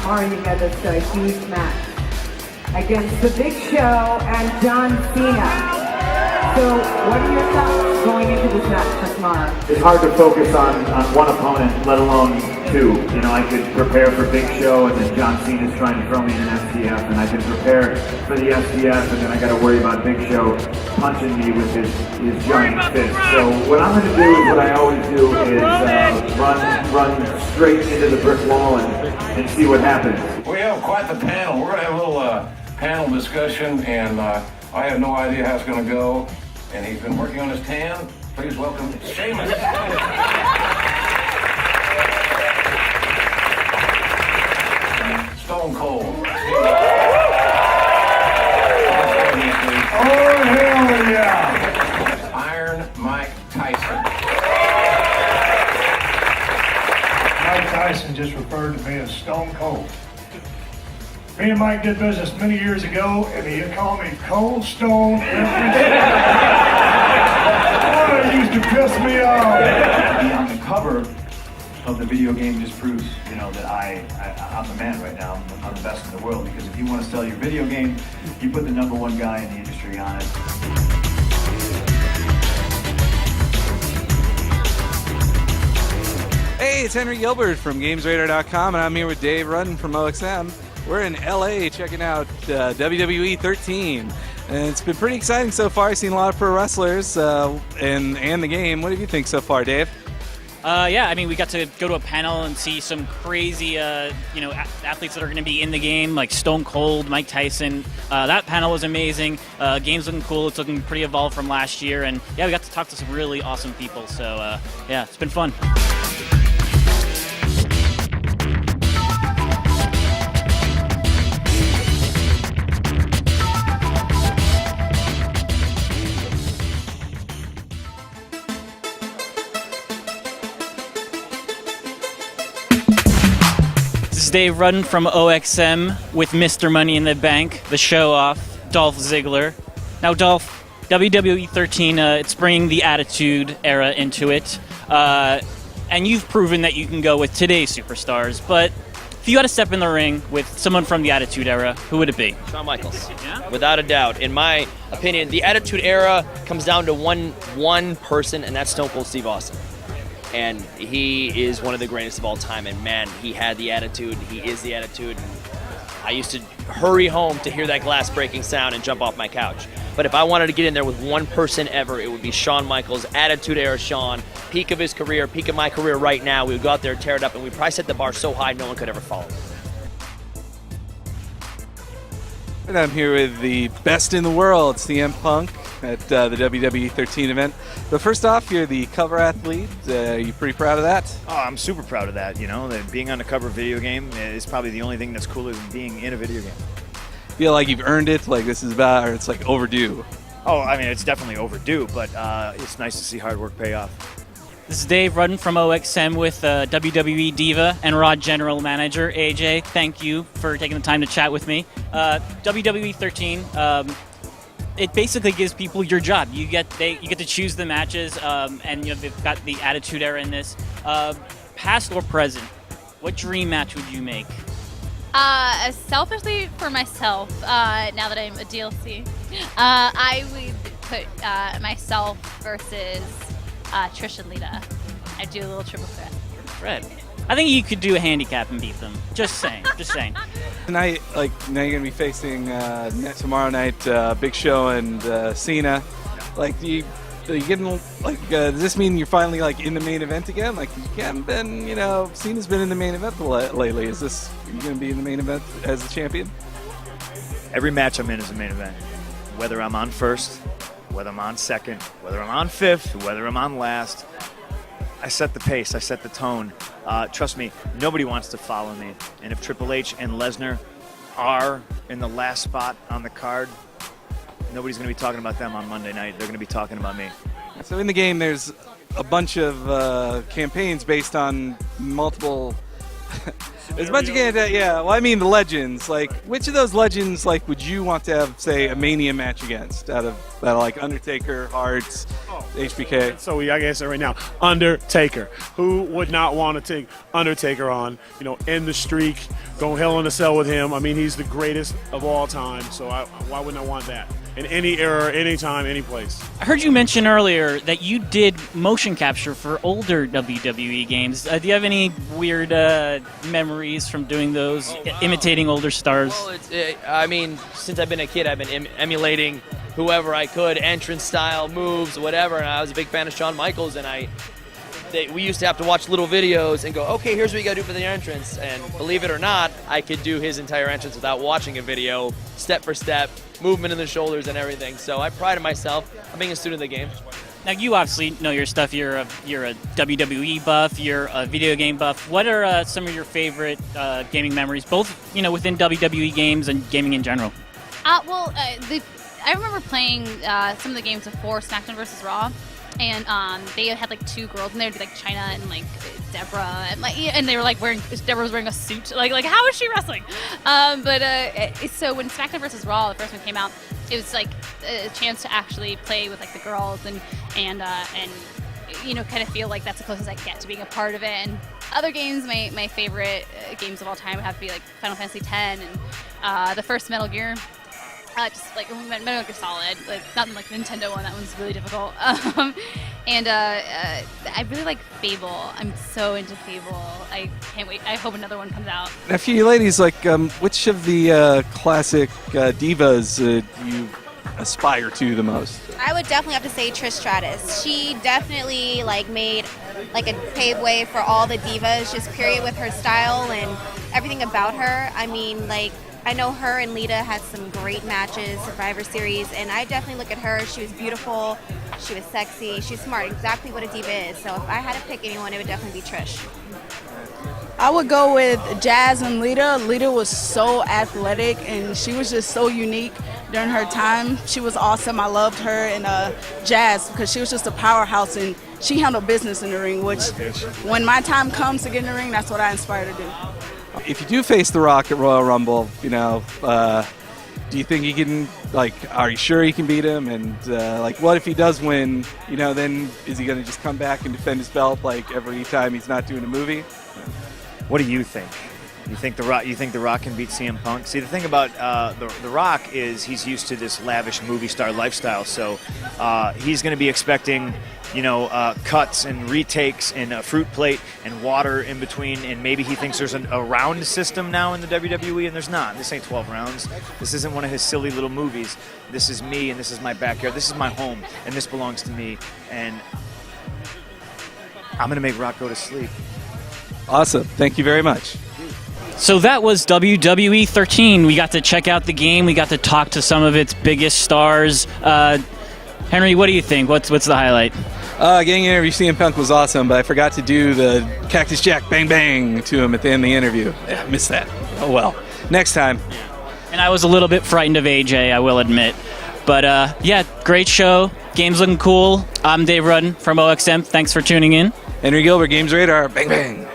Already had this huge match against The Big Show and John Cena. So what are your thoughts going into this match for tomorrow? It's hard to focus on one opponent, let alone two. You know, I could prepare for Big Show, and then John Cena's trying to throw me an STF, and I can prepare for the STF, and then I got to worry about Big Show punching me with his giant fist. So what I'm going to do is what I always do is run straight into the brick wall and see what happens. We have quite the panel. We're going to have a little panel discussion, and I have no idea how it's going to go. And he's been working on his tan. Please welcome Sheamus. Stone Cold. Oh, hell yeah! Iron Mike Tyson. Mike Tyson just referred to me as Stone Cold. Me and Mike did business many years ago, and he called me Cold Stone every day. Oh, it used to piss me off. Being on the cover of the video game just proves, you know, that I'm the man right now. I'm the best in the world, because if you want to sell your video game, you put the #1 guy in the industry on it. Hey, it's Henry Gilbert from GamesRadar.com, and I'm here with Dave Rudden from OXM. We're in LA checking out WWE 13, and it's been pretty exciting so far. I've seen a lot of pro wrestlers and the game. What do you think so far, Dave? Yeah, I mean, we got to go to a panel and see some crazy, athletes that are going to be in the game, like Stone Cold, Mike Tyson. That panel was amazing. Game's looking cool. It's looking pretty evolved from last year, and yeah, we got to talk to some really awesome people. So yeah, it's been fun. This is Dave Rudden from OXM with Mr. Money in the Bank, the show-off, Dolph Ziggler. Now, Dolph, WWE 13, it's bringing the Attitude Era into it, and you've proven that you can go with today's superstars, but if you had to step in the ring with someone from the Attitude Era, who would it be? Shawn Michaels, Yeah? without a doubt. In my opinion, the Attitude Era comes down to one person, and that's Stone Cold Steve Austin. And he is one of the greatest of all time, and man, he had the attitude, he is the attitude. I used to hurry home to hear that glass breaking sound and jump off my couch. But if I wanted to get in there with one person ever, it would be Shawn Michaels, Attitude Era Shawn, peak of his career, peak of my career right now. We would go out there and tear it up, and we'd probably set the bar so high no one could ever follow. And I'm here with the best in the world, CM Punk, at the WWE 13 event. But first off, you're the cover athlete. Are you pretty proud of that? Oh, I'm super proud of that. You know, that being on the cover of a video game is probably the only thing that's cooler than being in a video game. Feel like you've earned it, like this is about, or it's like overdue? Oh, I mean, it's definitely overdue, but it's nice to see hard work pay off. This is Dave Rudden from OXM with WWE Diva and Raw General Manager AJ. Thank you for taking the time to chat with me. WWE 13, it basically gives people your job. You get to choose the matches, and you know they've got the Attitude Era in this. Past or present, what dream match would you make? Selfishly for myself, now that I'm a DLC, I would put myself versus Trish and Lita. I'd do a little triple threat. Fred. I think you could do a handicap and beat them. Just saying. Just saying. Tonight, like now you're gonna be facing tomorrow night, Big Show and Cena. Like, are you getting like? Does this mean you're finally like in the main event again? Like you haven't been, you know, Cena's been in the main event lately. Is this are you gonna be in the main event as the champion? Every match I'm in is a main event. Whether I'm on first, whether I'm on second, whether I'm on fifth, whether I'm on last, I set the pace, I set the tone. Trust me, nobody wants to follow me. And if Triple H and Lesnar are in the last spot on the card, nobody's going to be talking about them on Monday night. They're going to be talking about me. So in the game, there's a bunch of campaigns based on multiple As much again, yeah. Well, I mean the legends. Like, which of those legends, like, would you want to have, say, a Mania match against? Out of like Undertaker, Harts, HBK. So I can answer right now. Undertaker. Who would not want to take Undertaker on? You know, end the streak, go hell in a cell with him. I mean, he's the greatest of all time. So why wouldn't I want that? In any era, any time, any place. I heard you mention earlier that you did motion capture for older WWE games. Do you have any weird memories from doing those, imitating older stars? Well, I mean, since I've been a kid, I've been emulating whoever I could, entrance style, moves, whatever. And I was a big fan of Shawn Michaels, and we used to have to watch little videos and go, okay, here's what you got to do for the entrance. And believe it or not, I could do his entire entrance without watching a video, step for step, movement in the shoulders and everything. So I prided myself on being a student of the game. Now, you obviously know your stuff. You're a WWE buff. You're a video game buff. What are some of your favorite gaming memories, both within WWE games and gaming in general? I remember playing some of the games before SmackDown vs. Raw, and they had like two girls in there, like Chyna and like Deborah, and they were like Deborah was wearing a suit. Like how is she wrestling? So when SmackDown vs. Raw, the first one came out, it was like a chance to actually play with like the girls and kind of feel like that's the closest I get to being a part of it. And other games, my favorite games of all time would have to be like Final Fantasy X and the first Metal Gear. Just like Metal Gear Solid, like not like the Nintendo one. That one's really difficult. And I really like Fable. I'm so into Fable. I can't wait. I hope another one comes out. Now, for you ladies, like, which of the classic divas do you aspire to the most? I would definitely have to say Trish Stratus. She definitely made a pave way for all the divas, just period, with her style and everything about her. I mean, I know her and Lita had some great matches, Survivor Series, and I definitely look at her. She was beautiful, she was sexy, she's smart, exactly what a diva is. So if I had to pick anyone, it would definitely be Trish. I would go with Jazz and Lita. Lita was so athletic, and she was just so unique during her time. She was awesome. I loved her. And Jazz, because she was just a powerhouse, and she handled business in the ring, which when my time comes to get in the ring, that's what I aspire to do. If you do face The Rock at Royal Rumble, do you think he can, are you sure he can beat him? And, what if he does win, then is he going to just come back and defend his belt, every time he's not doing a movie? What do you think? You think The Rock can beat CM Punk? See, the thing about the Rock is he's used to this lavish movie star lifestyle, so he's going to be expecting cuts and retakes and a fruit plate and water in between, and maybe he thinks there's a round system now in the WWE, and there's not. This ain't 12 rounds. This isn't one of his silly little movies. This is me, and this is my backyard. This is my home, and this belongs to me, and I'm going to make Rock go to sleep. Awesome. Thank you very much. So that was WWE 13. We got to check out the game. We got to talk to some of its biggest stars. Henry, what do you think? What's the highlight? Getting an interview CM Punk was awesome, but I forgot to do the Cactus Jack bang bang to him at the end of the interview. Yeah, I missed that. Oh well. Next time. And I was a little bit frightened of AJ, I will admit. But great show. Game's looking cool. I'm Dave Rudden from OXM. Thanks for tuning in. Henry Gilbert, Games Radar. Bang bang.